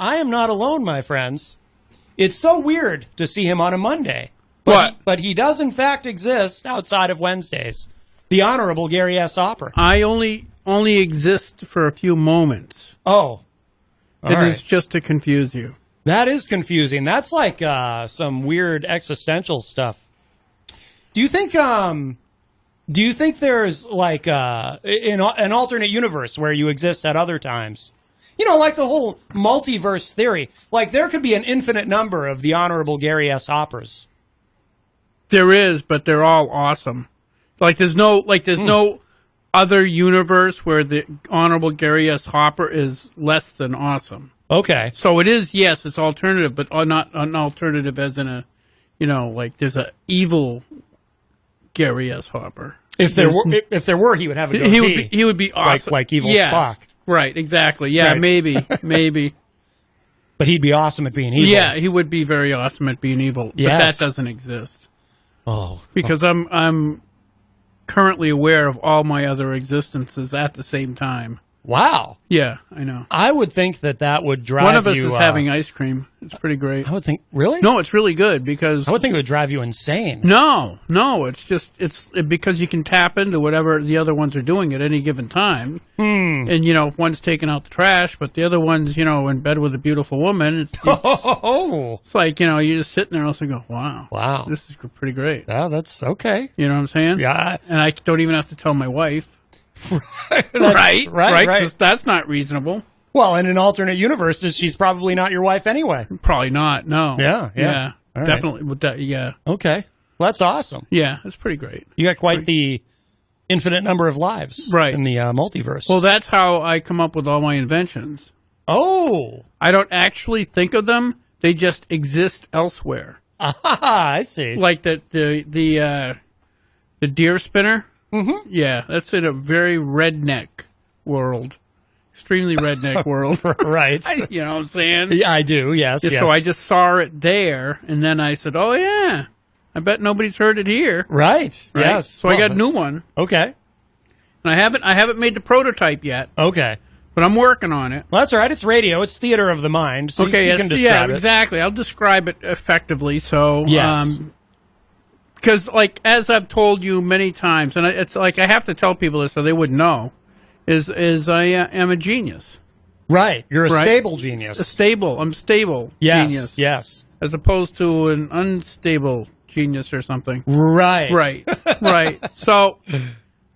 I am not alone, my friends. It's so weird to see him on a Monday. But he does, in fact, exist outside of Wednesdays. The Honorable Gary S. Hopper. I only exist for a few moments. Oh. It is just to confuse you. That is confusing. That's like some weird existential stuff. Do you think there's like an alternate universe where you exist at other times? You know, like the whole multiverse theory. Like there could be an infinite number of the Honorable Gary S. Hoppers. There is, but they're all awesome. Like there's no other universe where the Honorable Gary S. Hopper is less than awesome. Okay. So it is, yes, it's alternative, but not an alternative as in a, like there's a evil Gary S. Hopper. If there were, he would have a goatee. He would be awesome. Like evil Spock. Right, exactly. Yeah, right. Maybe. But he'd be awesome at being evil. Yeah, he would be very awesome at being evil. Yes. But that doesn't exist. Oh. Because I'm currently aware of all my other existences at the same time. Wow. Yeah, I know. I would think that would drive you... One of us is having ice cream. It's pretty great. I would think... Really? No, it's really good because... I would think it would drive you insane. No, it's because you can tap into whatever the other ones are doing at any given time. And, if one's taking out the trash, but the other one's, in bed with a beautiful woman. It's like, you're just sitting there and go, wow. This is pretty great. Yeah, that's okay. You know what I'm saying? Yeah. And I don't even have to tell my wife. Right. That's not reasonable. Well, in an alternate universe, she's probably not your wife anyway. Probably not. No. Yeah. All definitely. Right. Yeah. Okay. Well, that's awesome. Yeah, that's pretty great. You got quite the infinite number of lives, right, in the multiverse. Well, that's how I come up with all my inventions. Oh. I don't actually think of them; they just exist elsewhere. I see. Like the deer spinner. Mm-hmm. Yeah, that's in a very redneck world. Extremely redneck world. Right. You know what I'm saying? Yeah, I do, yes. So I just saw it there, and then I said, oh, yeah, I bet nobody's heard it here. Right. Yes. So I got a new one. Okay. And I haven't made the prototype yet. Okay. But I'm working on it. Well, that's all right. It's radio. It's theater of the mind. So okay, you can describe it. Exactly. I'll describe it effectively. So, yes. Because, as I've told you many times, and it's like I have to tell people this so they would know, is I am a genius. Right. You're a stable genius. I'm stable genius. Yes. As opposed to an unstable genius or something. Right. Right. So,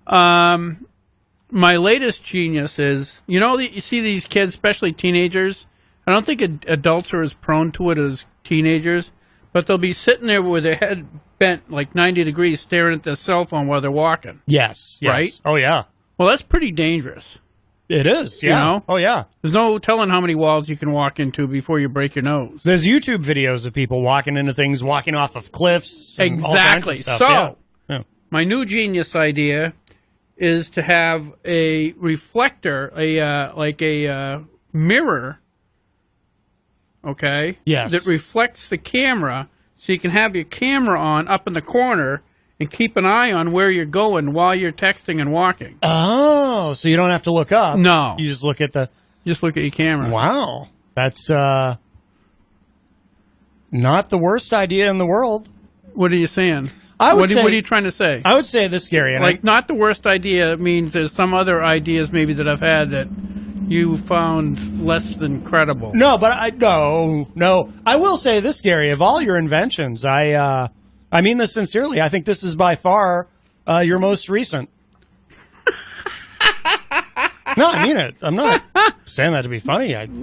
my latest genius is, you see these kids, especially teenagers. I don't think adults are as prone to it as teenagers, but they'll be sitting there with their head bent like 90 degrees staring at their cell phone while they're walking. Yes. Right? Oh, yeah. Well, that's pretty dangerous. It is, yeah. Oh, yeah. There's no telling how many walls you can walk into before you break your nose. There's YouTube videos of people walking into things, walking off of cliffs. And exactly. All kinds of stuff. So, my new genius idea is to have a reflector, a mirror, okay? Yes. That reflects the camera, so you can have your camera on up in the corner and keep an eye on where you're going while you're texting and walking. Oh, so you don't have to look up. No. You just look at your camera. Wow. That's not the worst idea in the world. What are you saying? What are you trying to say? I would say this, Gary. Not the worst idea means there's some other ideas maybe that I've had that you found less than credible. No, but no. I will say this, Gary. Of all your inventions, I mean this sincerely. I think this is by far your most recent. No, I mean it. I'm not saying that to be funny. I'm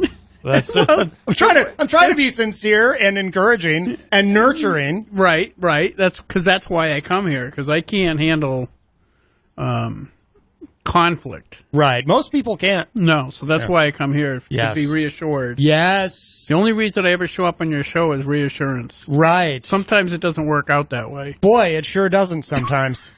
trying to be sincere and encouraging and nurturing. Right. That's why I come here, because I can't handle conflict. Right. Most people can't. No, so that's why I come here, to be reassured. Yes. The only reason I ever show up on your show is reassurance. Right. Sometimes it doesn't work out that way. Boy, it sure doesn't sometimes.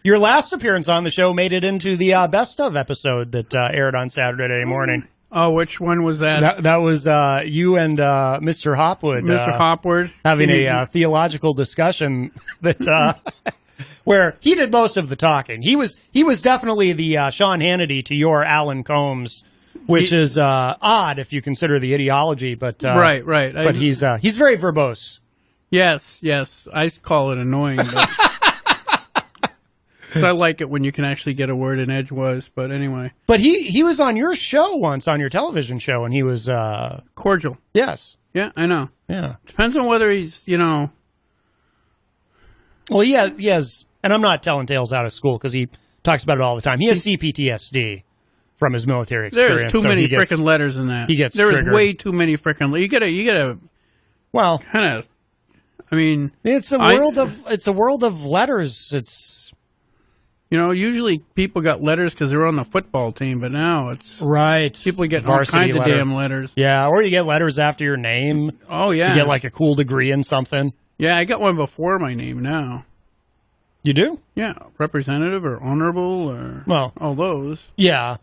Your last appearance on the show made it into the best of episode that aired on Saturday morning. Oh, which one was that? That was you and Mr. Hopwood. Mr. Hopwood? Having a theological discussion that where he did most of the talking. He was definitely the Sean Hannity to your Alan Combs which is odd if you consider the ideology. But right. But he's very verbose. Yes. I call it annoying. Because I like it when you can actually get a word in edgewise. But anyway. But he was on your show once, on your television show, and he was cordial. Yes. Yeah, I know. Yeah. Depends on whether he's, Well, he has, and I'm not telling tales out of school because he talks about it all the time. He has CPTSD from his military experience. There's too many frickin' letters in that. He gets There triggered. is way too many frickin' You gotta. Well, kind of. I mean, it's a world of letters. It's. Usually people got letters because they're on the football team, but now it's right. People get all kinds of damn letters. Yeah, or you get letters after your name. Oh yeah, you get like a cool degree in something. Yeah, I got one before my name now. You do? Yeah, representative or honorable or all those. Yeah.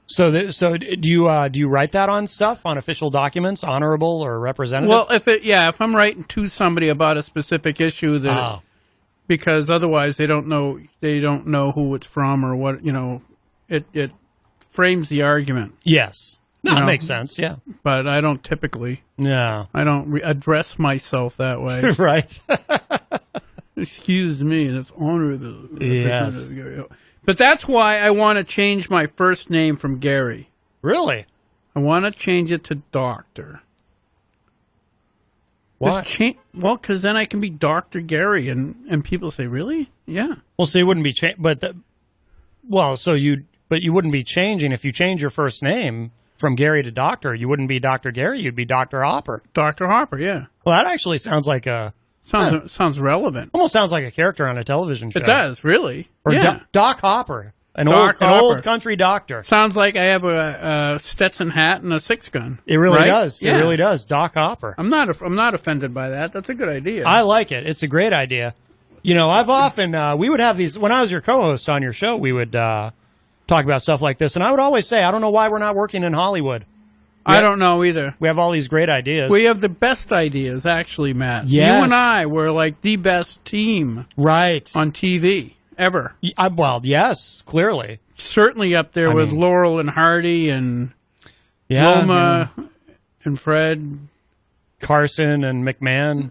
So do you write that on stuff, on official documents, honorable or representative? Well, if I'm writing to somebody about a specific issue that. Because otherwise they don't know who it's from or what, it frames the argument. Yes. No, that makes sense, yeah. But I don't typically. No. I don't address myself that way. Right. Excuse me, that's honorable. Yes. But that's why I want to change my first name from Gary. Really? I want to change it to Doctor. What? Because then I can be Dr. Gary, and people say, really? Yeah. Well, so you wouldn't be you wouldn't be changing if you change your first name from Gary to Doctor. You wouldn't be Dr. Gary. You'd be Dr. Hopper. Dr. Hopper, yeah. Well, that actually sounds like sounds relevant. Almost sounds like a character on a television show. It does, really. Or yeah. Doc Hopper. An old country doctor. Sounds like I have a Stetson hat and a 6-gun. It really does. Yeah. It really does. Doc Hopper. I'm not offended by that. That's a good idea. I like it. It's a great idea. I've often we would have these when I was your co-host on your show. We would talk about stuff like this, and I would always say, I don't know why we're not working in Hollywood. I don't know either. We have all these great ideas. We have the best ideas, actually, Matt. Yes. You and I were like the best team, right, on TV ever. Well, yes, clearly. Certainly up there with Laurel and Hardy and yeah, Loma and Fred. Carson and McMahon.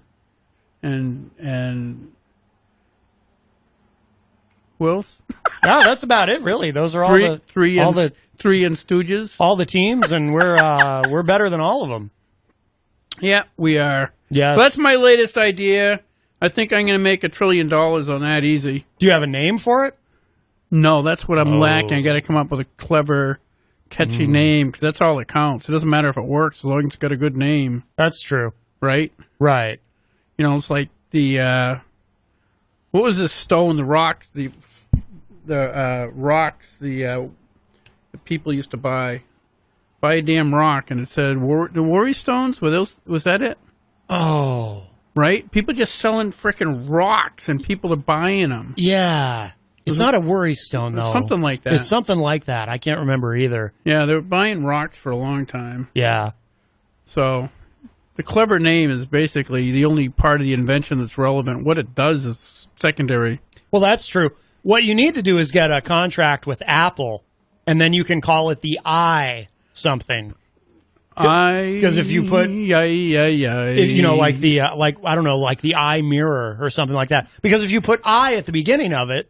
And Wills. No, that's about it, really. Those are Three and Stooges. All the teams, and we're better than all of them. Yeah, we are. Yes. So that's my latest idea. I think I'm going to make $1 trillion on that easy. Do you have a name for it? No, that's what I'm lacking. I got to come up with a clever, catchy name, because that's all that counts. It doesn't matter if it works as long as it's got a good name. That's true. Right? Right. It's like the what was this stone? The rocks, the rocks the people used to buy a damn rock, and it said the worry stones. Was that it? Oh, right. People just selling frickin' rocks, and people are buying them. Yeah. It's not a worry stone, though. Something like that. It's something like that. I can't remember either. Yeah, they were buying rocks for a long time. Yeah. So the clever name is basically the only part of the invention that's relevant. What it does is secondary. Well, that's true. What you need to do is get a contract with Apple, and then you can call it the I something. Because if you put, like the like the eye mirror or something like that. Because if you put I at the beginning of it,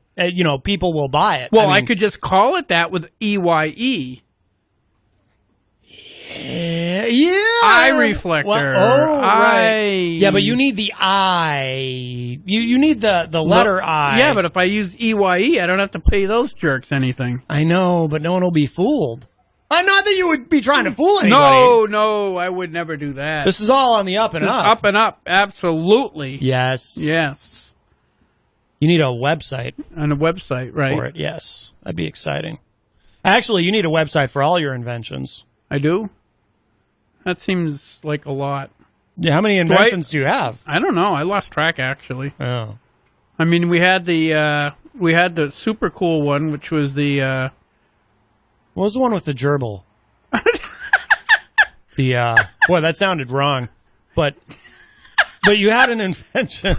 people will buy it. Well, I could just call it that with EYE. Yeah. Eye reflector. Right. Yeah, but you need the I. You need the letter I. Yeah, but if I use EYE, I don't have to pay those jerks anything. I know, but no one will be fooled. Not that you would be trying to fool anybody. No, I would never do that. This is all on the up and up. Up and up, absolutely. Yes. Yes. You need a website. And a website, right. For it, yes. That'd be exciting. Actually, you need a website for all your inventions. I do? That seems like a lot. Yeah, how many inventions do you have? I don't know. I lost track, actually. Oh. I mean, we had the super cool one, which was the... What was the one with the gerbil? Boy, that sounded wrong. But you had an invention.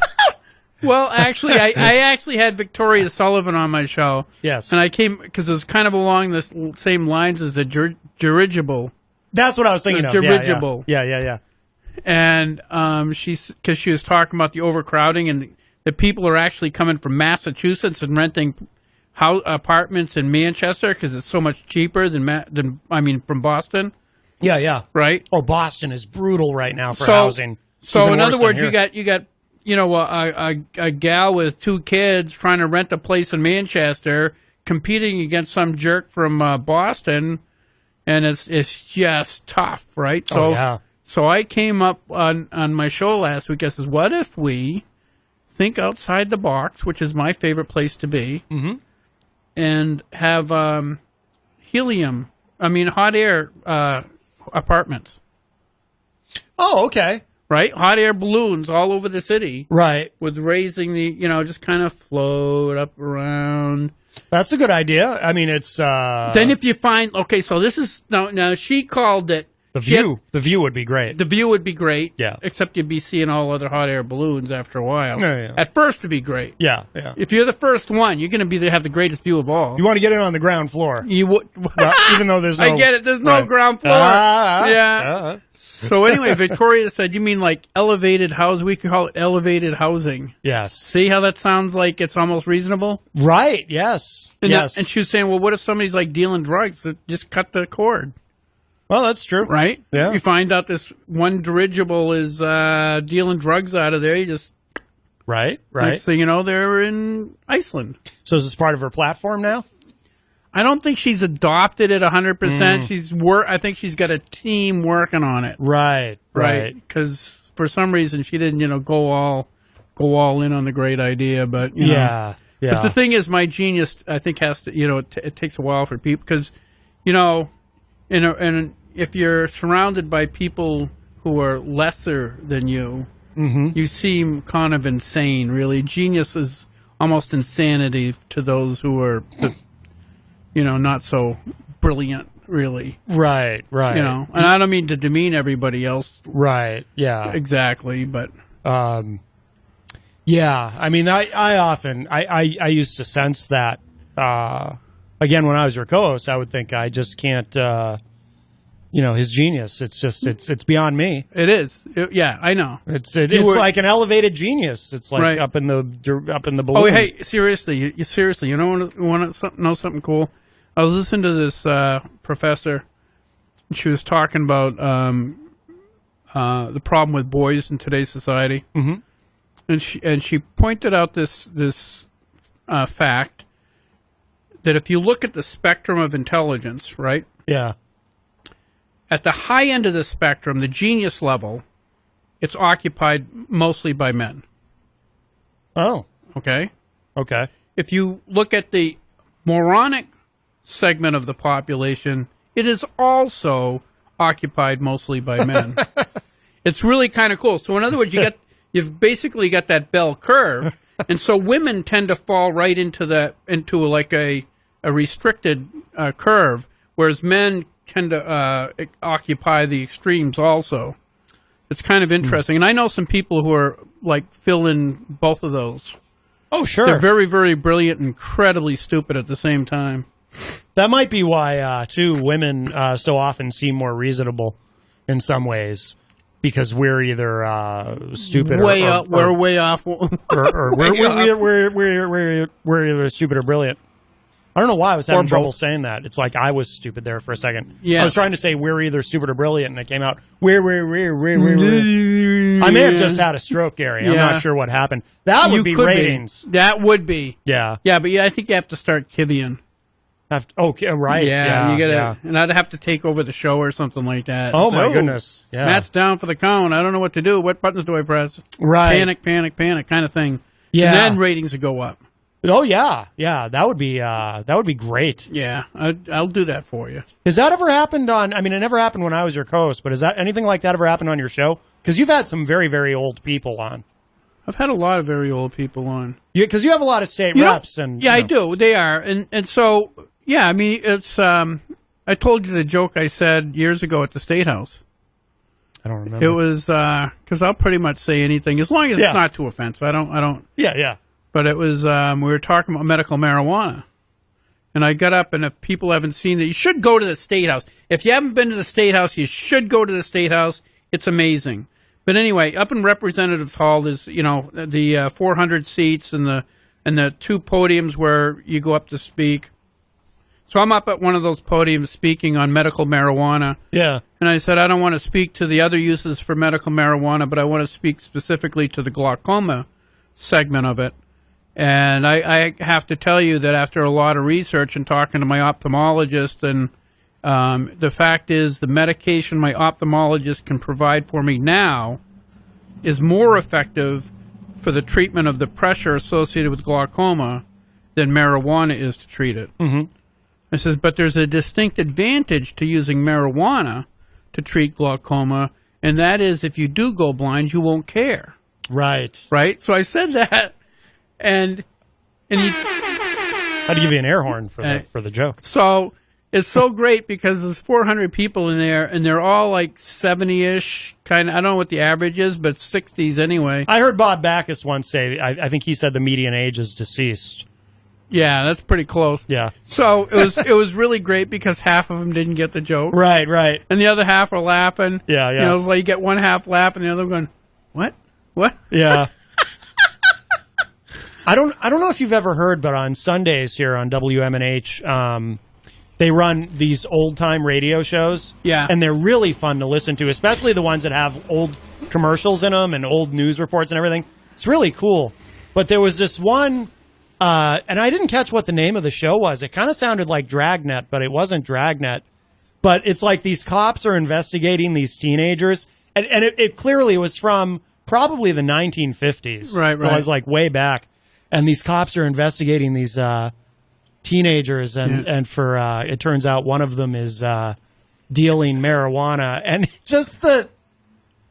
Well, actually, I actually had Victoria Sullivan on my show. Yes. And I came, because it was kind of along the same lines as the dirigible. That's what I was thinking of. Dirigible. Yeah. And because she was talking about the overcrowding and the people are actually coming from Massachusetts and renting apartments in Manchester because it's so much cheaper than from Boston. Yeah. Right? Oh, Boston is brutal right now for housing. So in other words, you got a gal with 2 kids trying to rent a place in Manchester, competing against some jerk from Boston, and it's just tough, right? So I came up on my show last week. I says, what if we think outside the box, which is my favorite place to be, and have hot air apartments. Oh, okay. Right? Hot air balloons all over the city. Right. With raising just kind of float up around. That's a good idea. I mean, it's... Then if you find... Okay, so this is... Now she called it... The view would be great. The view would be great. Yeah. Except you'd be seeing all other hot air balloons after a while. Yeah. At first it'd be great. Yeah. If you're the first one, you're going to have the greatest view of all. You want to get in on the ground floor. You would... even though there's no... I get it. There's no ground floor. So anyway, Victoria said, you mean like elevated house? We could call it elevated housing. Yes. See how that sounds like it's almost reasonable? Right, yes. And she was saying, well, what if somebody's like dealing drugs? Just cut the cord. Well, that's true. Right? Yeah. You find out this one dirigible is dealing drugs out of there. You just... Right. Next thing you know, they're in Iceland. So is this part of her platform now? I don't think she's adopted it 100%. I think she's got a team working on it. Right. Because for some reason she didn't, go all in on the great idea. But yeah. But the thing is, my genius, I think, has to. It takes a while for people because, and if you're surrounded by people who are lesser than you, you seem kind of insane. Really, genius is almost insanity to those who are. Not so brilliant, really. Right. And I don't mean to demean everybody else. Right, yeah. Exactly, but... yeah, I mean, I often used to sense that, again, when I was your co-host, I would think I just can't, his genius. It's just, it's beyond me. It is. Yeah, I know. It's like an elevated genius. It's like up in the balloon. Oh, hey, seriously, you want to know something cool? I was listening to this professor. And she was talking about the problem with boys in today's society, and she pointed out this fact that if you look at the spectrum of intelligence, right? Yeah. At the high end of the spectrum, the genius level, it's occupied mostly by men. Oh. Okay. If you look at the moronic segment of the population, it is also occupied mostly by men. It's really kind of cool. So in other words, you've basically got that bell curve, and so women tend to fall right into like a restricted curve, whereas men tend to occupy the extremes also. It's kind of interesting. And I know some people who are like fill in both of those. Oh, sure. They're very, very brilliant and incredibly stupid at the same time. That might be why, too, women so often seem more reasonable in some ways, because we're either stupid we're way off. Or we're either stupid or brilliant. I don't know why I was having trouble saying that. It's like I was stupid there for a second. Yes. I was trying to say we're either stupid or brilliant, and it came out we're. I may have just had a stroke, Gary. I'm not sure what happened. That would be ratings. That would be. Yeah. Yeah, but I think you have to start Kivian. Right. Yeah, you gotta, and I'd have to take over the show or something like that. Oh, my goodness. Yeah. Matt's down for the count. I don't know what to do. What buttons do I press? Right. Panic kind of thing. Yeah. And then ratings would go up. Oh, yeah. That would be great. Yeah, I'll do that for you. Has that ever happened it never happened when I was your co-host, but has that anything like that ever happened on your show? Because you've had some very, very old people on. I've had a lot of very old people on. Because you have a lot of state reps. I do. They are. And so, yeah, I mean, it's, I told you the joke I said years ago at the State House. I don't remember. It was because I'll pretty much say anything as long as it's not too offensive. I don't. Yeah. But it was we were talking about medical marijuana, and I got up, and if people haven't seen it, you should go to the State House. If you haven't been to the State House, you should go to the State House. It's amazing. But anyway, up in Representatives Hall, there's the 400 seats and the two podiums where you go up to speak. So I'm up at one of those podiums speaking on medical marijuana. Yeah. And I said, I don't want to speak to the other uses for medical marijuana, but I want to speak specifically to the glaucoma segment of it. And I have to tell you that after a lot of research and talking to my ophthalmologist, and the fact is the medication my ophthalmologist can provide for me now is more effective for the treatment of the pressure associated with glaucoma than marijuana is to treat it. Mm-hmm. I says, but there's a distinct advantage to using marijuana to treat glaucoma, and that is if you do go blind, you won't care. Right. Right? So I said that, and he... I had to give you an air horn for the joke. So it's so great because there's 400 people in there, and they're all like 70-ish, kind of. I don't know what the average is, but 60s anyway. I heard Bob Backus once say, I think he said the median age is deceased. Yeah, that's pretty close. Yeah. So it was really great because half of them didn't get the joke. Right. And the other half were laughing. Yeah. You know, it's like you get one half laughing, the other going, what? Yeah. I don't know if you've ever heard, but on Sundays here on WMNH, they run these old-time radio shows. Yeah. And they're really fun to listen to, especially the ones that have old commercials in them and old news reports and everything. It's really cool. But there was this one... and I didn't catch what the name of the show was. It kind of sounded like Dragnet, but it wasn't Dragnet. But it's like these cops are investigating these teenagers. And it clearly was from probably the 1950s. Right. It was like way back. And these cops are investigating these teenagers. And for it turns out one of them is dealing marijuana. And just the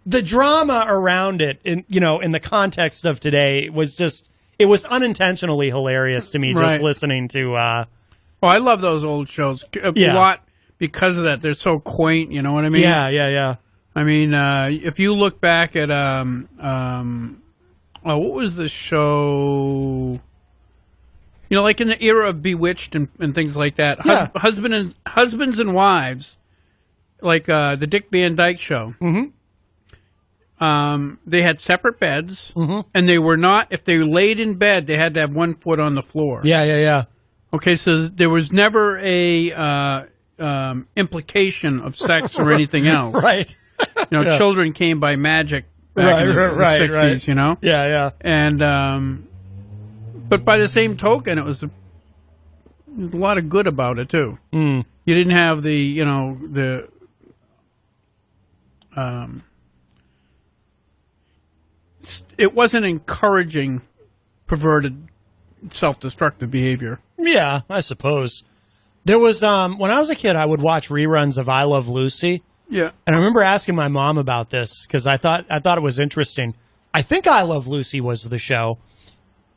drama around it, in the context of today, was just... It was unintentionally hilarious to me just listening to... Well, I love those old shows a lot because of that. They're so quaint, you know what I mean? Yeah. I mean, if you look back at... what was the show... You know, like in the era of Bewitched and things like that. Yeah. Husbands and Wives, like the Dick Van Dyke Show. Mm-hmm. They had separate beds, mm-hmm. and they were not, if they laid in bed, they had to have 1 foot on the floor. Yeah. Okay, so there was never a implication of sex or anything else. Right. Children came by magic back in the 60s, you know? Yeah. And, but by the same token, it was a lot of good about it, too. Mm. You didn't have it wasn't encouraging perverted self-destructive behavior. Yeah, I suppose. There was, when I was a kid, I would watch reruns of I Love Lucy. Yeah. And I remember asking my mom about this because I thought it was interesting. I think I Love Lucy was the show.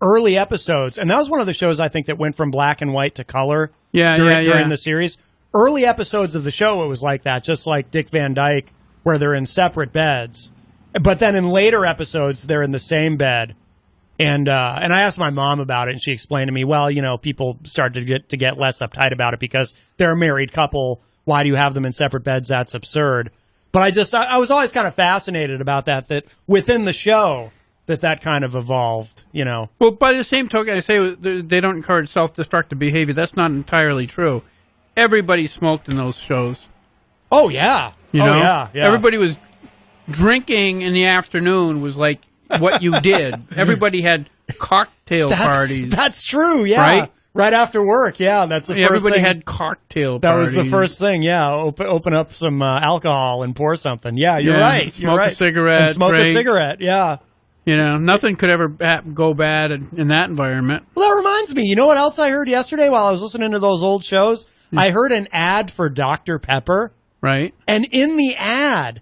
Early episodes, and that was one of the shows I think that went from black and white to color during the series. Early episodes of the show, it was like that, just like Dick Van Dyke, where they're in separate beds. But then in later episodes, they're in the same bed. And I asked my mom about it, and she explained to me, well, people started to get less uptight about it because they're a married couple. Why do you have them in separate beds? That's absurd. But I was always kind of fascinated about that within the show, that kind of evolved, Well, by the same token, I say they don't encourage self-destructive behavior. That's not entirely true. Everybody smoked in those shows. Oh, yeah. Yeah. Everybody was... Drinking in the afternoon was like what you did. Everybody had cocktail parties. That's true, yeah. Right after work, yeah. That's the first Everybody thing. had cocktail parties. That was the first thing, yeah. Open up some alcohol and pour something. Yeah, you're right. Smoke a cigarette. And smoke a cigarette, yeah. Nothing could ever go bad in that environment. Well, that reminds me. You know what else I heard yesterday while I was listening to those old shows? I heard an ad for Dr. Pepper. Right. And in the ad...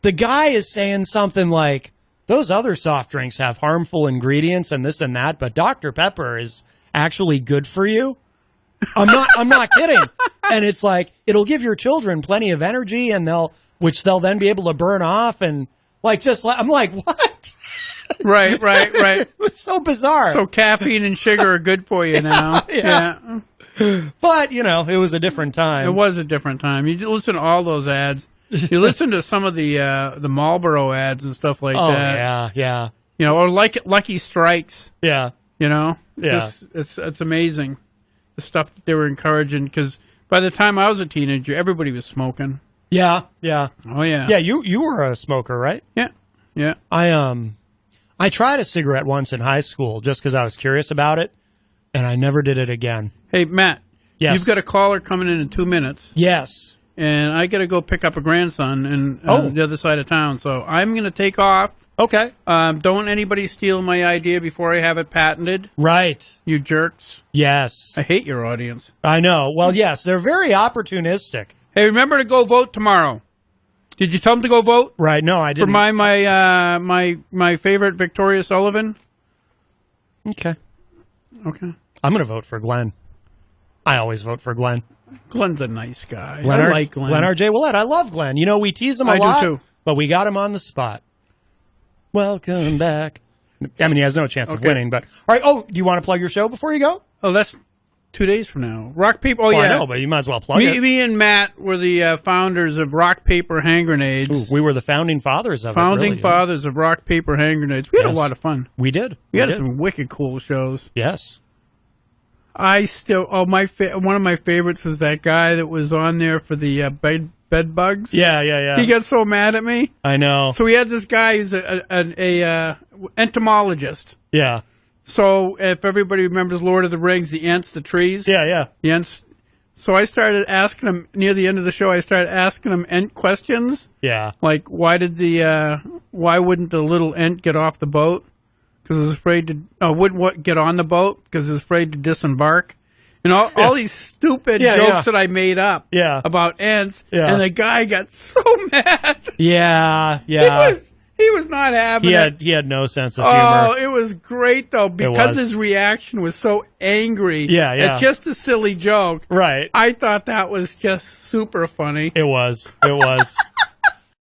The guy is saying something like, those other soft drinks have harmful ingredients and this and that, but Dr. Pepper is actually good for you. I'm not kidding. And it's like, it'll give your children plenty of energy and they'll which they'll then be able to burn off and I'm like, what? Right. It was so bizarre. So caffeine and sugar are good for you now. Yeah. But, it was a different time. It was a different time. You listen to all those ads. You listen to some of the Marlboro ads and stuff like that. Yeah. Or Lucky Strikes. Yeah. Yeah. It's amazing, the stuff that they were encouraging, because by the time I was a teenager, everybody was smoking. Yeah. Oh, yeah. Yeah, you were a smoker, right? Yeah. I tried a cigarette once in high school just because I was curious about it, and I never did it again. Hey, Matt. Yes. You've got a caller coming in 2 minutes. Yes. And I got to go pick up a grandson on the other side of town, so I'm going to take off. Okay. Don't anybody steal my idea before I have it patented. Right. You jerks. Yes. I hate your audience. I know. Well, yes, they're very opportunistic. Hey, remember to go vote tomorrow. Did you tell them to go vote? Right. No, I didn't. For my favorite Victoria Sullivan? Okay. I'm going to vote for Glenn. I always vote for Glenn. Glenn's a nice guy. I like Glenn. Glenn R.J. Willett. I love Glenn. We tease him a lot. I do too. But we got him on the spot. Welcome back. I mean, he has no chance of winning, but... All right. Oh, do you want to plug your show before you go? Oh, that's 2 days from now. Rock, Paper... Oh, yeah. I know, but you might as well plug it. Me and Matt were the founders of Rock, Paper, Hand Grenades. Ooh, we were the founding fathers of it, fathers of Rock, Paper, Hand Grenades. We had a lot of fun. We did. We had some wicked cool shows. Yes. I still... Oh, one of my favorites was that guy that was on there for the bed bugs. Yeah. He got so mad at me. I know. So we had this guy who's a entomologist. Yeah. So if everybody remembers Lord of the Rings, the Ents, the trees. Yeah. The Ents. So I started asking him, near the end of the show, Ent questions. Yeah. Like, why wouldn't the little Ent get off the boat? Because it was afraid to, wouldn't get on the boat because it was afraid to disembark. And all these stupid jokes that I made up about ants. Yeah. And the guy got so mad. Yeah. He was not having it. He had no sense of humor. Oh, it was great, though, because his reaction was so angry at just a silly joke. Right. I thought that was just super funny. It was.